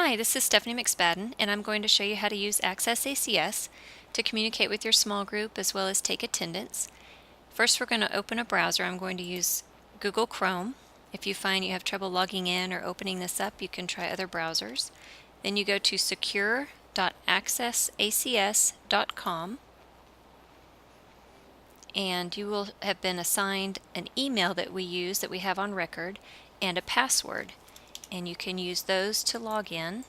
Hi, this is Stephanie McSpadden, and I'm going to show you how to use Access ACS to communicate with your small group as well as take attendance. First, we're going to open a browser. I'm going to use Google Chrome. If you find you have trouble logging in or opening this up, you can try other browsers. Then you go to secure.accessacs.com, and you will have been assigned an email that we have on record, and a password. And you can use those to log in.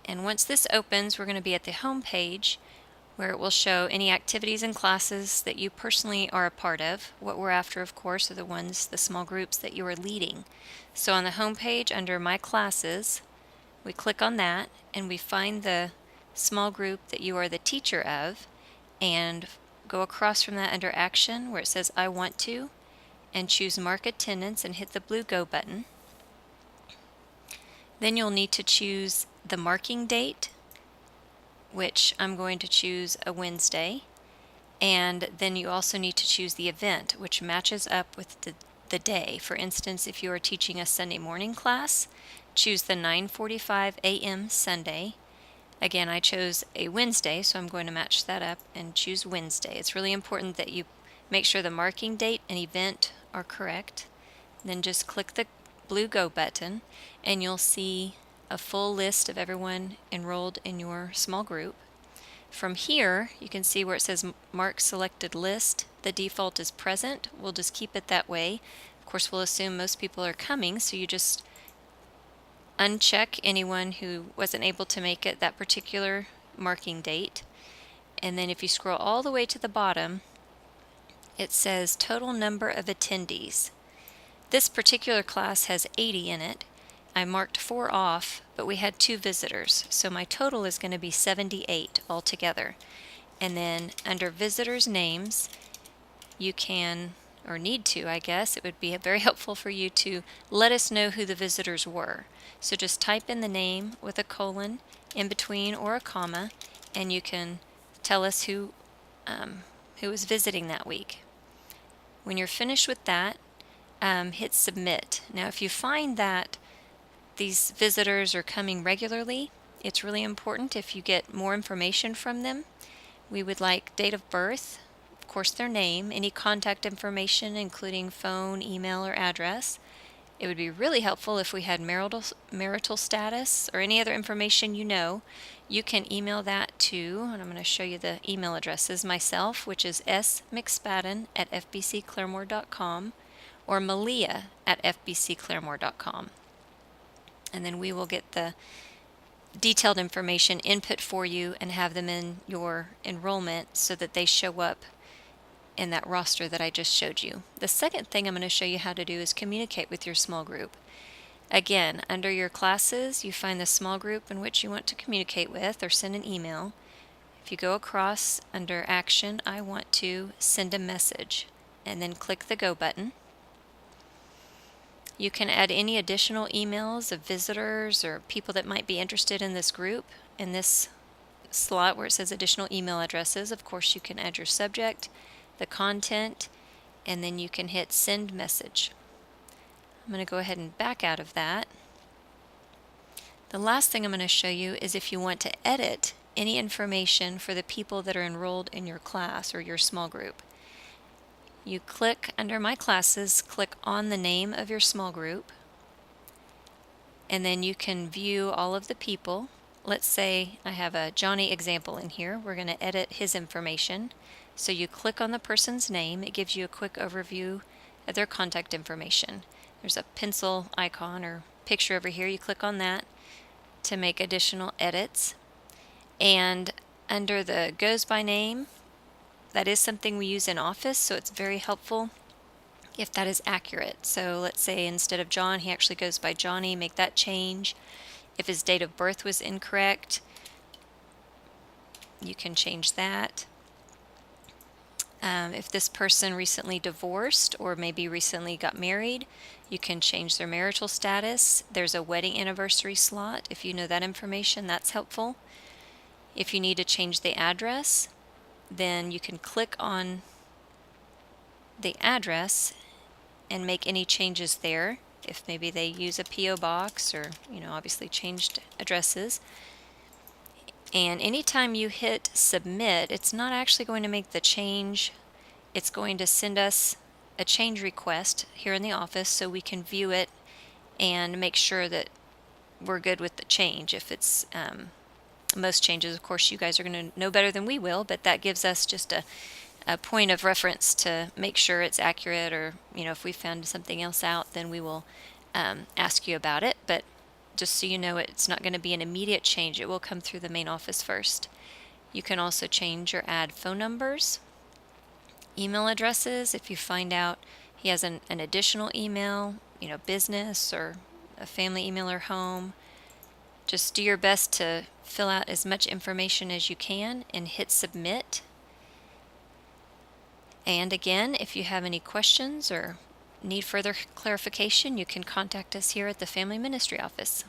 And once this opens, we're going to be at the home page where it will show any activities and classes that you personally are a part of. What we're after, of course, are the small groups that you are leading. So on the home page under My Classes, we click on that and we find the small group that you are the teacher of, and go across from that under Action where it says I want to, and choose Mark Attendance and hit the blue Go button. Then you'll need to choose the marking date, which I'm going to choose a Wednesday, and then you also need to choose the event, which matches up with the day. For instance, if you are teaching a Sunday morning class, choose the 9:45 a.m. Sunday. Again, I chose a Wednesday, so I'm going to match that up and choose Wednesday. It's really important that you make sure the marking date and event are correct. Then just click the blue Go button, and you'll see a full list of everyone enrolled in your small group. From here, you can see where it says Mark Selected List. The default is present. We'll just keep it that way. Of course, we'll assume most people are coming, so you just uncheck anyone who wasn't able to make it that particular marking date. And then if you scroll all the way to the bottom, it says Total Number of Attendees. This particular class has 80 in it. I marked 4 off, but we had 2 visitors, so my total is going to be 78 altogether. And then under visitors' names, you can, or need to, I guess, it would be very helpful for you to let us know who the visitors were. So just type in the name with a colon in between or a comma, and you can tell us who is visiting that week. When you're finished with that, hit Submit. Now, if you find that these visitors are coming regularly, it's really important if you get more information from them. We would like date of birth, of course their name, any contact information including phone, email, or address. It would be really helpful if we had marital status or any other information you know. You can email that to, and I'm going to show you the email addresses myself, which is smcspadden@fbcclaremore.com or malia@fbcclaremore.com. And then we will get the detailed information input for you and have them in your enrollment so that they show up in that roster that I just showed you. The second thing I'm going to show you how to do is communicate with your small group. Again, under your classes, you find the small group in which you want to communicate with or send an email. If you go across under Action, I want to send a message, and then click the Go button. You can add any additional emails of visitors or people that might be interested in this group. In this slot where it says additional email addresses, of course you can add your subject, the content, and then you can hit Send Message. I'm going to go ahead and back out of that. The last thing I'm going to show you is if you want to edit any information for the people that are enrolled in your class or your small group. You click under My Classes, click on the name of your small group, and then you can view all of the people. Let's say I have a Johnny example in here. We're going to edit his information. So you click on the person's name. It gives you a quick overview of their contact information. There's a pencil icon or picture over here. You click on that to make additional edits. And under the Goes by Name, that is something we use in Office, so it's very helpful if that is accurate. So let's say instead of John, he actually goes by Johnny. Make that change. If his date of birth was incorrect, you can change that. If this person recently divorced or maybe recently got married, you can change their marital status. There's a wedding anniversary slot. If you know that information, that's helpful. If you need to change the address, then you can click on the address and make any changes there. if maybe they use a P.O. box or, obviously changed addresses. And anytime you hit submit, it's not actually going to make the change. It's going to send us a change request here in the office so we can view it and make sure that we're good with the change. If it's most changes, of course, you guys are going to know better than we will, but that gives us just a point of reference to make sure it's accurate, or if we found something else out, then we will ask you about it. But just so you know, it's not going to be an immediate change. It will come through the main office first. You can also change or add phone numbers, email addresses. If you find out he has an additional email, business or a family email or home, just do your best to fill out as much information as you can and hit submit. And again, if you have any questions or need further clarification, you can contact us here at the Family Ministry Office.